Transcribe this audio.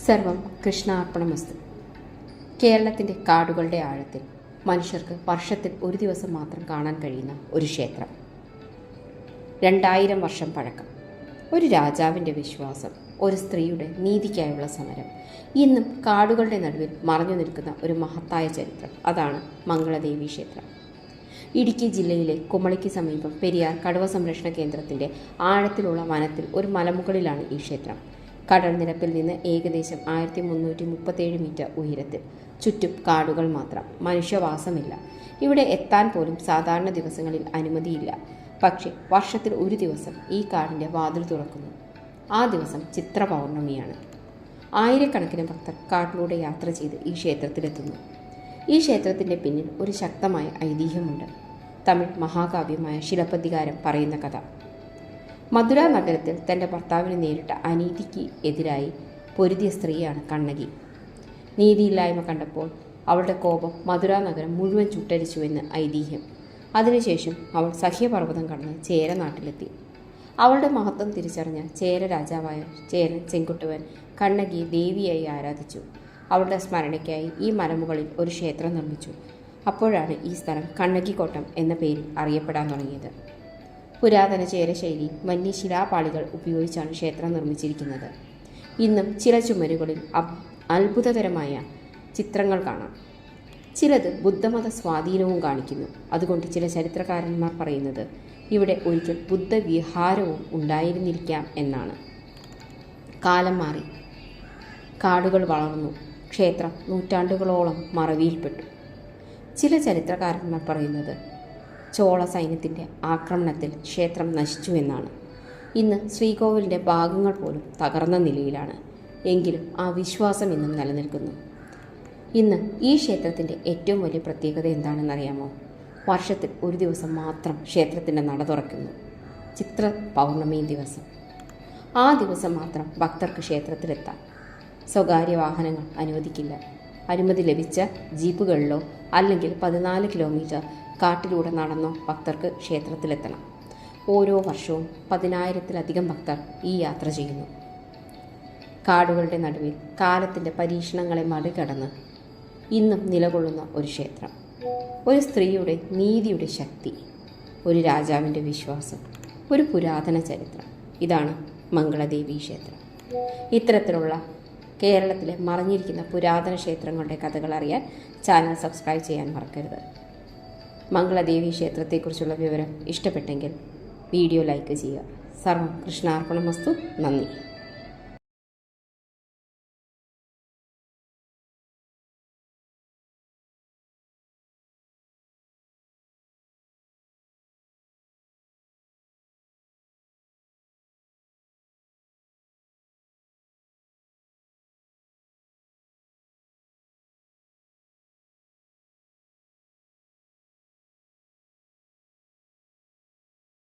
സർവം കൃഷ്ണാർപ്പണമസ്തു. കേരളത്തിൻ്റെ കാടുകളുടെ ആഴത്തിൽ മനുഷ്യർക്ക് വർഷത്തിൽ ഒരു ദിവസം മാത്രം കാണാൻ കഴിയുന്ന ഒരു ക്ഷേത്രം. 2000 വർഷം പഴക്കം, ഒരു രാജാവിൻ്റെ വിശ്വാസം, ഒരു സ്ത്രീയുടെ നീതിക്കായുള്ള സമരം, ഇന്നും കാടുകളുടെ നടുവിൽ മറഞ്ഞു നിൽക്കുന്ന ഒരു മഹത്തായ ചരിത്രം. അതാണ് മംഗളദേവി ക്ഷേത്രം. ഇടുക്കി ജില്ലയിലെ കുമളിക്ക് സമീപം പെരിയാർ കടുവ സംരക്ഷണ കേന്ദ്രത്തിൻ്റെ ആഴത്തിലുള്ള വനത്തിൽ ഒരു മലമുകളിലാണ് ഈ ക്ഷേത്രം. കടൽ നിരപ്പിൽ നിന്ന് ഏകദേശം 1337 മീറ്റർ ഉയരത്തിൽ. ചുറ്റും കാടുകൾ മാത്രം, മനുഷ്യവാസമില്ല. ഇവിടെ എത്താൻ പോലും സാധാരണ ദിവസങ്ങളിൽ അനുമതിയില്ല. പക്ഷേ വർഷത്തിൽ ഒരു ദിവസം ഈ കാടിൻ്റെ വാതിൽ തുറക്കുന്നു. ആ ദിവസം ചിത്ര പൗർണമിയാണ്. ആയിരക്കണക്കിന് ഭക്തർ കാട്ടിലൂടെ യാത്ര ചെയ്ത് ഈ ക്ഷേത്രത്തിലെത്തുന്നു. ഈ ക്ഷേത്രത്തിൻ്റെ പിന്നിൽ ഒരു ശക്തമായ ഐതിഹ്യമുണ്ട്. തമിഴ് മഹാകാവ്യമായ ശിലപ്പതികാരം പറയുന്ന കഥ. മധുര നഗരത്തിൽ തൻ്റെ ഭർത്താവിന് നേരിട്ട അനീതിക്ക് എതിരായി പൊരുതിയ സ്ത്രീയാണ് കണ്ണകി. നീതിയില്ലായ്മ കണ്ടപ്പോൾ അവളുടെ കോപം മധുര നഗരം മുഴുവൻ ചുട്ടരിച്ചുവെന്ന് ഐതിഹ്യം. അതിനുശേഷം അവൾ സഹ്യപർവ്വതം കടന്ന് ചേര നാട്ടിലെത്തി. അവളുടെ മഹത്വം തിരിച്ചറിഞ്ഞ ചേര രാജാവായ ചേരൻ ചെങ്കുട്ടുവൻ കണ്ണകിയെ ദേവിയായി ആരാധിച്ചു. അവളുടെ സ്മരണയ്ക്കായി ഈ മലമുകളിൽ ഒരു ക്ഷേത്രം നിർമ്മിച്ചു. അപ്പോഴാണ് ഈ സ്ഥലം കണ്ണകിക്കോട്ടം എന്ന പേരിൽ അറിയപ്പെടാൻ തുടങ്ങിയത്. പുരാതന ചേരശൈലി വന്യശിലാപാളികൾ ഉപയോഗിച്ചാണ് ക്ഷേത്രം നിർമ്മിച്ചിരിക്കുന്നത്. ഇന്നും ചില ചുമരുകളിൽ അത്ഭുതകരമായ ചിത്രങ്ങൾ കാണാം. ചിലത് ബുദ്ധമത സ്വാധീനവും കാണിക്കുന്നു. അതുകൊണ്ട് ചില ചരിത്രകാരന്മാർ പറയുന്നത് ഇവിടെ ഒരിക്കൽ ബുദ്ധവിഹാരവും ഉണ്ടായിരുന്നിരിക്കാം എന്നാണ്. കാലം മാറി, കാടുകൾ വളർന്നു, ക്ഷേത്രം നൂറ്റാണ്ടുകളോളം മറവിയിൽപ്പെട്ടു. ചില ചരിത്രകാരന്മാർ പറയുന്നത് ചോള സൈന്യത്തിൻ്റെ ആക്രമണത്തിൽ ക്ഷേത്രം നശിച്ചു എന്നാണ്. ഇന്ന് ശ്രീകോവിലിൻ്റെ ഭാഗങ്ങൾ പോലും തകർന്ന നിലയിലാണ്. എങ്കിലും ആ വിശ്വാസം ഇന്നും നിലനിൽക്കുന്നു. ഇന്ന് ഈ ക്ഷേത്രത്തിൻ്റെ ഏറ്റവും വലിയ പ്രത്യേകത എന്താണെന്നറിയാമോ? വർഷത്തിൽ ഒരു ദിവസം മാത്രം ക്ഷേത്രത്തിൻ്റെ നട തുറക്കുന്നു. ചിത്ര പൗർണമി ദിവസം. ആ ദിവസം മാത്രം ഭക്തർക്ക് ക്ഷേത്രത്തിലെത്താം. സ്വകാര്യ വാഹനങ്ങൾ അനുവദിക്കില്ല. അനുമതി ലഭിച്ച ജീപ്പുകളിലോ അല്ലെങ്കിൽ 14 കിലോമീറ്റർ കാട്ടിലൂടെ നടന്നോ ഭക്തർക്ക് ക്ഷേത്രത്തിലെത്തണം. ഓരോ വർഷവും 10,000-ത്തിലധികം ഭക്തർ ഈ യാത്ര ചെയ്യുന്നു. കാടുകളുടെ നടുവിൽ കാലത്തിൻ്റെ പരീക്ഷണങ്ങളെ മറികടന്ന് ഇന്നും നിലകൊള്ളുന്ന ഒരു ക്ഷേത്രം. ഒരു സ്ത്രീയുടെ നീതിയുടെ ശക്തി, ഒരു രാജാവിൻ്റെ വിശ്വാസം, ഒരു പുരാതന ചരിത്രം. ഇതാണ് മംഗളദേവി ക്ഷേത്രം. ഇത്തരത്തിലുള്ള കേരളത്തിലെ മറഞ്ഞിരിക്കുന്ന പുരാതന ക്ഷേത്രങ്ങളുടെ കഥകൾ അറിയാൻ ചാനൽ സബ്സ്ക്രൈബ് ചെയ്യാൻ മറക്കരുത്. മംഗളദേവി ക്ഷേത്രത്തെക്കുറിച്ചുള്ള വിവരം ഇഷ്ടപ്പെട്ടെങ്കിൽ വീഡിയോ ലൈക്ക് ചെയ്യുക. സർവം കൃഷ്ണാർപ്പണമസ്തു. നന്ദി.